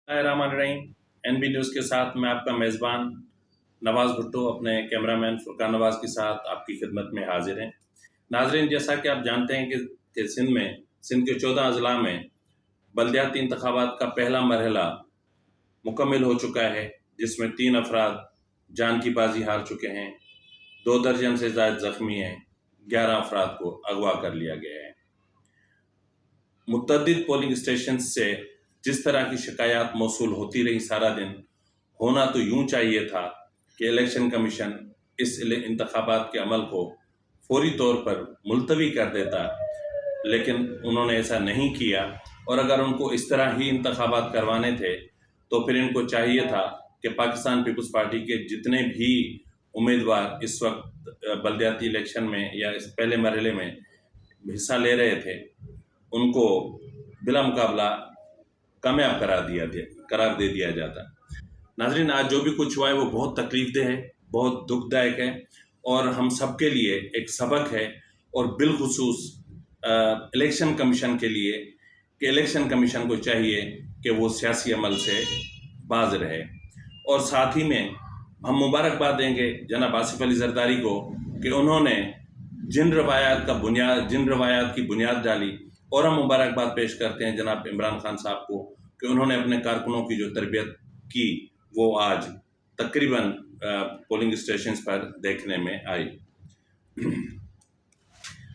रहीम। NB news के साथ मैं आपका मेज़बान नवाज़ भुट्टो अपने कैमरामैन फुरकान नवाज़ के साथ आपकी खिदमत में हाजिर हैं। नाजरीन, जैसा कि आप जानते हैं कि सिंध के 14 अजला में बल्दियाती इंतखाबात का पहला मरहला मुकम्मल हो चुका है, जिसमें 3 अफराद जान की बाजी हार चुके हैं, 2 दर्जन से ज़ायद ज़ख्मी हैं, 11 अफराद को अगवा कर लिया गया है। मुतअद्दिद पोलिंग स्टेशन से जिस तरह की शिकायत मौसूल होती रही सारा दिन, होना तो यूं चाहिए था कि इलेक्शन कमीशन इस इंतखाबात के अमल को फौरी तौर पर मुलतवी कर देता, लेकिन उन्होंने ऐसा नहीं किया। और अगर उनको इस तरह ही इंतखाबात करवाने थे तो फिर इनको चाहिए था कि पाकिस्तान पीपल्स पार्टी के जितने भी उम्मीदवार इस वक्त बल्दियाती इलेक्शन में या इस पहले मरहले में हिस्सा ले रहे थे, उनको बिला मुकाबला कामयाब करार दे दिया जाता। नाजरीन, आज जो भी कुछ हुआ है वो बहुत तकलीफदेह है, बहुत दुखदायक है और हम सब के लिए एक सबक है, और बिलखुसूस इलेक्शन कमीशन के लिए कि इलेक्शन कमीशन को चाहिए कि वो सियासी अमल से बाज रहे। और साथ ही में हम मुबारकबाद देंगे जनाब आसिफ अली जरदारी को कि उन्होंने जिन रवायात की बुनियाद डाली, और हम मुबारकबाद पेश करते हैं जनाब इमरान खान साहब को कि उन्होंने अपने कारकुनों की जो तरबियत की वो आज तकरीबन पोलिंग स्टेशंस पर देखने में आई।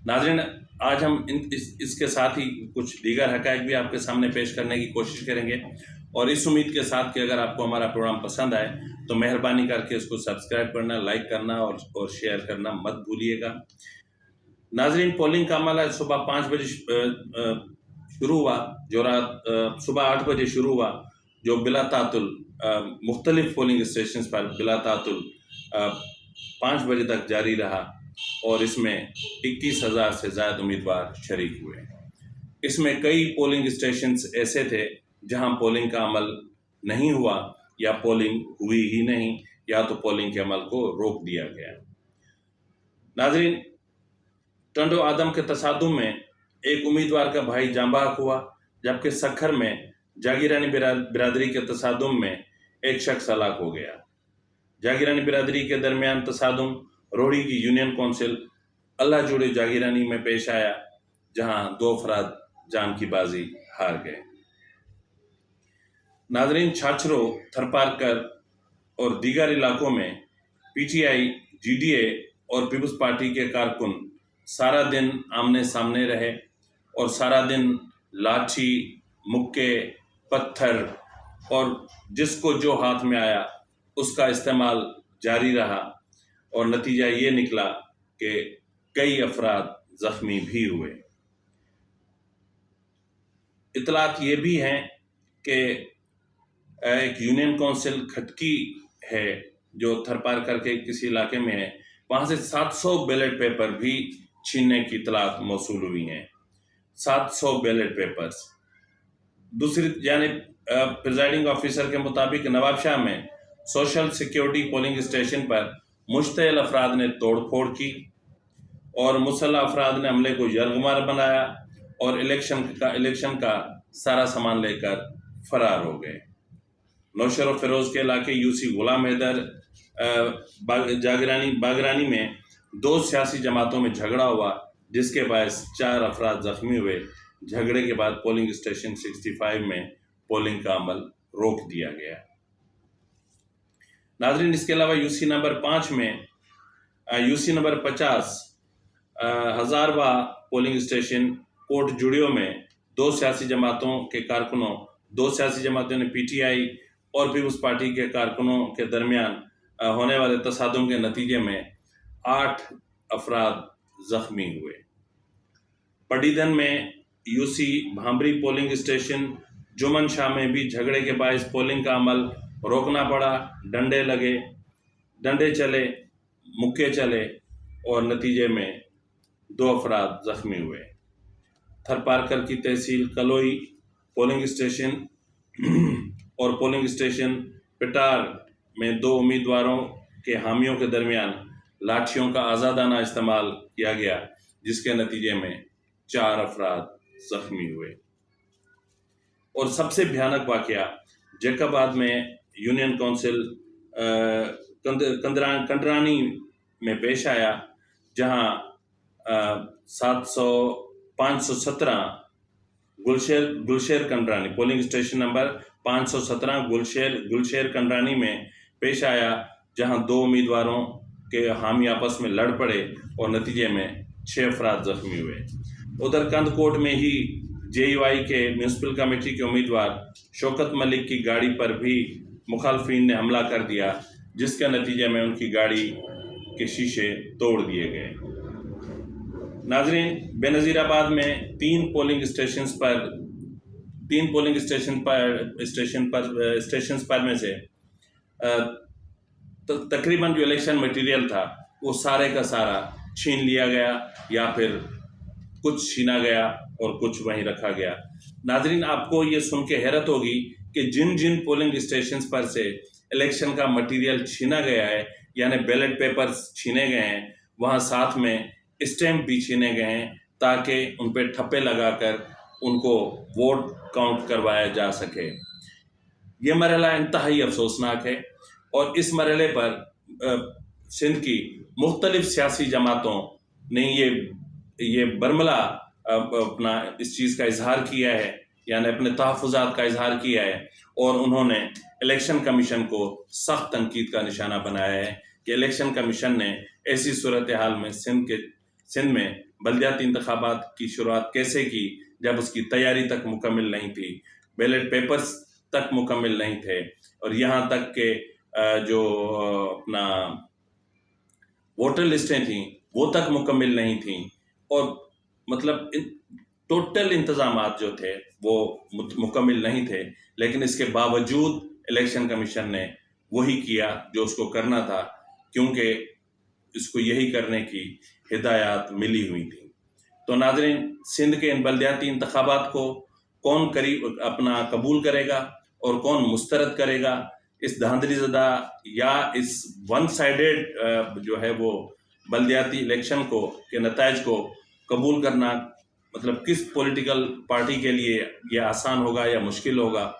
नाज़रीन, आज हम इसके साथ ही कुछ दीगर हक़ाइक़ भी आपके सामने पेश करने की कोशिश करेंगे, और इस उम्मीद के साथ कि अगर आपको हमारा प्रोग्राम पसंद आए तो मेहरबानी करके इसको सब्सक्राइब करना, लाइक करना और शेयर करना मत भूलिएगा। नाजरीन, पोलिंग का अमल आज सुबह 5 बजे शुरू हुआ, जो रात सुबह 8 बजे शुरू हुआ, जो बिला तातुल मुख्तलिफ पोलिंग स्टेशन पर बिला तातुल 5 बजे तक जारी रहा, और इसमें 21,000 से ज़्यादा उम्मीदवार शरीक हुए। इसमें कई पोलिंग स्टेशन ऐसे थे जहां पोलिंग का अमल नहीं हुआ, या पोलिंग हुई ही नहीं, या तो पोलिंग के अमल को रोक दिया गया। नाजरीन, टंडो आदम के तसादुम में एक उम्मीदवार का भाई जांबाक हुआ, जबकि सखर में जागीरानी बिरादरी के तसादुम में एक शख्स हलाक हो गया। जागीरानी बिरादरी के दरमियान तसादुम रोहड़ी की यूनियन काउंसिल अल्लाह जुड़े जागीरानी में पेश आया, जहां 2 अफराद जान की बाजी हार गए। नाजरीन, छाछरो, थरपारकर और दीगर इलाकों में PTI, GDA और पीपल्स पार्टी के कारकुन सारा दिन आमने सामने रहे, और सारा दिन लाठी, मुक्के, पत्थर और जिसको जो हाथ में आया उसका इस्तेमाल जारी रहा, और नतीजा ये निकला कि कई अफराद ज़ख्मी भी हुए। इतलात ये भी हैं कि एक यूनियन काउंसिल खटकी है जो थरपारकर के किसी इलाके में है, वहाँ से 700 बैलेट पेपर भी छीनने की इतलात मौसूल हुई हैं। 700 बैलेट पेपर्स। दूसरी जानिब प्रिजाइडिंग ऑफिसर के मुताबिक नवाबशाह में सोशल सिक्योरिटी पोलिंग स्टेशन पर मुश्तइल अफराद ने तोड़ फोड़ की, और मुसल्लह अफराद ने हमले को यरगमार बनाया और इलेक्शन का सारा सामान लेकर फरार हो गए। नौशर फिरोज के इलाके UC गुलाम हैदर बागरानी में 2 सियासी जमातों में झगड़ा हुआ, जिसके बायस 4 अफराद जख्मी हुए। झगड़े के बाद पोलिंग स्टेशन 65 में पोलिंग का अमल रोक दिया गया। नाजरीन, इसके अलावा UC नंबर 5 में UC नंबर 50 हजारवा पोलिंग स्टेशन कोट जुड़ियो में 2 सियासी जमातों ने PTI और पीपल्स पार्टी के कारकुनों के दरमियान होने वाले तसादुम के नतीजे में 8 अफराद जख्मी हुए। पटीदन में UC Bhambri polling station Juman Shah में भी झगड़े के बायस पोलिंग का अमल रोकना पड़ा। डंडे चले, मुक्के चले, और नतीजे में 2 अफराद जख्मी हुए। थरपारकर की तहसील कलोई पोलिंग स्टेशन और पोलिंग स्टेशन पिटार में 2 उम्मीदवारों के हामियों के दरमियान लाठियों का आज़ादाना इस्तेमाल किया गया, जिसके नतीजे में 4 अफराद जख्मी हुए। और सबसे भयानक वाक़या जैकबाबाद में यूनियन काउंसिल कंडरानी में पेश आया, जहां 517 Gulsher Kandrani, polling station number 517 Gulsher Kandrani में पेश आया, जहां 2 उम्मीदवारों के हामी आपस में लड़ पड़े और नतीजे में 6 अफराद जख्मी हुए। उधर कंदकोट में ही JUI के म्यूनसिपल कमेटी के उम्मीदवार शौकत मलिक की गाड़ी पर भी मुखालफिन ने हमला कर दिया, जिसके नतीजे में उनकी गाड़ी के शीशे तोड़ दिए गए। नाजरीन, बेनज़ीराबाद में 3 पोलिंग स्टेशन पर में से तकरीबन जो इलेक्शन मटेरियल था वो सारे का सारा छीन लिया गया, या फिर कुछ छीना गया और कुछ वहीं रखा गया। नाजरीन, आपको ये सुन के हैरत होगी कि जिन जिन पोलिंग स्टेशंस पर से इलेक्शन का मटेरियल छीना गया है, यानी बैलेट पेपर्स छीने गए हैं, वहाँ साथ में स्टैम्प भी छीने गए हैं, ताकि उन पे ठप्पे लगाकर उनको वोट काउंट करवाया जा सके। ये मरहला इंतहाई अफसोसनाक है, और इस मरहले पर सिंध की मुख्तलिफ सियासी जमातों ने ये बरमला अपना इस चीज़ का इजहार किया है, यानी अपने तहफ़्फ़ुज़ात का इजहार किया है, और उन्होंने इलेक्शन कमीशन को सख्त तनकीद का निशाना बनाया है कि इलेक्शन कमीशन ने ऐसी सूरत हाल में सिंध में बल्दियाती इंतखाबात की शुरुआत कैसे की, जब उसकी तैयारी तक मुकम्मल नहीं थी, बैलेट पेपर्स तक मुकम्मल नहीं थे, और यहाँ तक के जो अपना वोटर लिस्टें थीं वो तक मुकम्मल नहीं थीं, और मतलब टोटल इंतज़ामात जो थे वो मुकम्मल नहीं थे। लेकिन इसके बावजूद इलेक्शन कमीशन ने वही किया जो उसको करना था, क्योंकि इसको यही करने की हिदायत मिली हुई थी। तो नाज़रीन, सिंध के इन बल्दियाती इंतखाबात को कौन अपना कबूल करेगा और कौन मुस्तरद करेगा, इस धांधली ज़दा या इस वन साइडेड जो है वो बल्दियाती इलेक्शन के नताइज को कबूल करना, मतलब किस पॉलिटिकल पार्टी के लिए ये आसान होगा या मुश्किल होगा,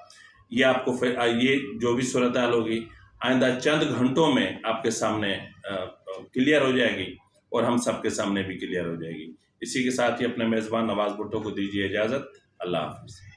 ये आपको ये जो भी सूरत हाल होगी आइंदा चंद घंटों में आपके सामने क्लियर हो जाएगी, और हम सबके सामने भी क्लियर हो जाएगी। इसी के साथ ही अपने मेज़बान नवाज़ भुट्टो को दीजिए इजाज़त। अल्लाह हाफ़िज़।